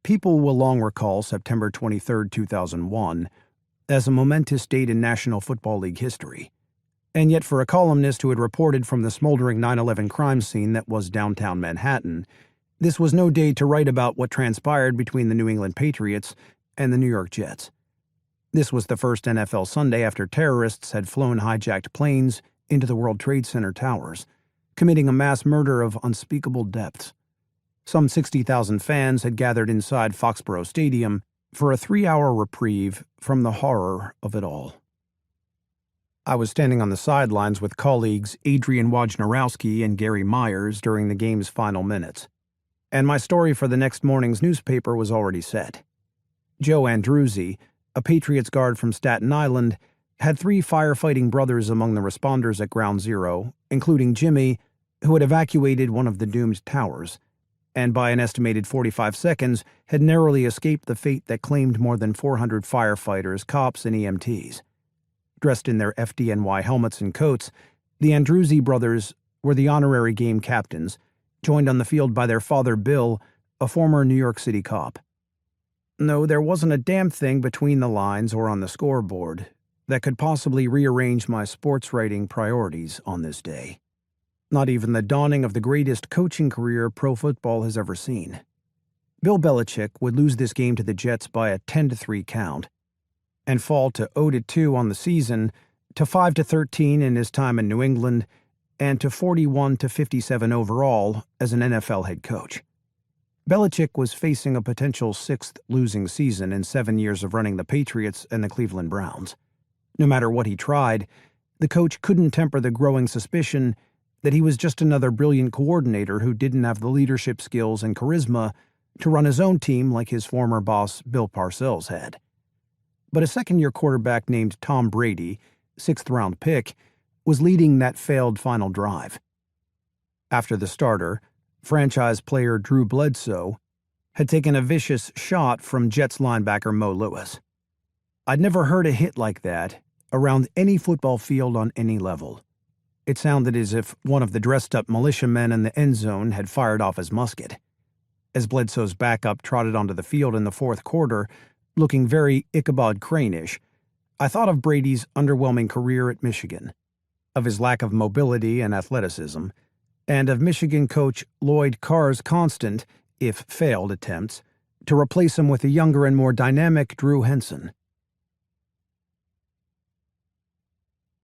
People will long recall September 23, 2001, as a momentous date in National Football League history. And yet for a columnist who had reported from the smoldering 9/11 crime scene that was downtown Manhattan, this was no day to write about what transpired between the New England Patriots and the New York Jets. This was the first NFL Sunday after terrorists had flown hijacked planes into the World Trade Center towers, committing a mass murder of unspeakable depths. Some 60,000 fans had gathered inside Foxborough Stadium for a 3-hour reprieve from the horror of it all. I was standing on the sidelines with colleagues Adrian Wojnarowski and Gary Myers during the game's final minutes, and my story for the next morning's newspaper was already set. Joe Andruzzi, a Patriots guard from Staten Island, had 3 firefighting brothers among the responders at Ground Zero, including Jimmy, who had evacuated one of the doomed towers, and by an estimated 45 seconds had narrowly escaped the fate that claimed more than 400 firefighters, cops, and EMTs. Dressed in their FDNY helmets and coats, the Andruzzi brothers were the honorary game captains, joined on the field by their father Bill, a former New York City cop. No, there wasn't a damn thing between the lines or on the scoreboard that could possibly rearrange my sports writing priorities on this day. Not even the dawning of the greatest coaching career pro football has ever seen. Bill Belichick would lose this game to the Jets by a 10-3 count and fall to 0-2 on the season, to 5-13 in his time in New England, and to 41-57 overall as an NFL head coach. Belichick was facing a potential 6th losing season in 7 years of running the Patriots and the Cleveland Browns. No matter what he tried, the coach couldn't temper the growing suspicion that he was just another brilliant coordinator who didn't have the leadership skills and charisma to run his own team like his former boss Bill Parcells had. But a second-year quarterback named Tom Brady, 6th-round pick, was leading that failed final drive. After the starter, franchise player Drew Bledsoe had taken a vicious shot from Jets linebacker Mo Lewis. I'd never heard a hit like that around any football field on any level. It sounded as if one of the dressed-up militiamen in the end zone had fired off his musket. As Bledsoe's backup trotted onto the field in the 4th quarter, looking very Ichabod Crane-ish, I thought of Brady's underwhelming career at Michigan, of his lack of mobility and athleticism, and of Michigan coach Lloyd Carr's constant, if failed, attempts to replace him with a younger and more dynamic Drew Henson.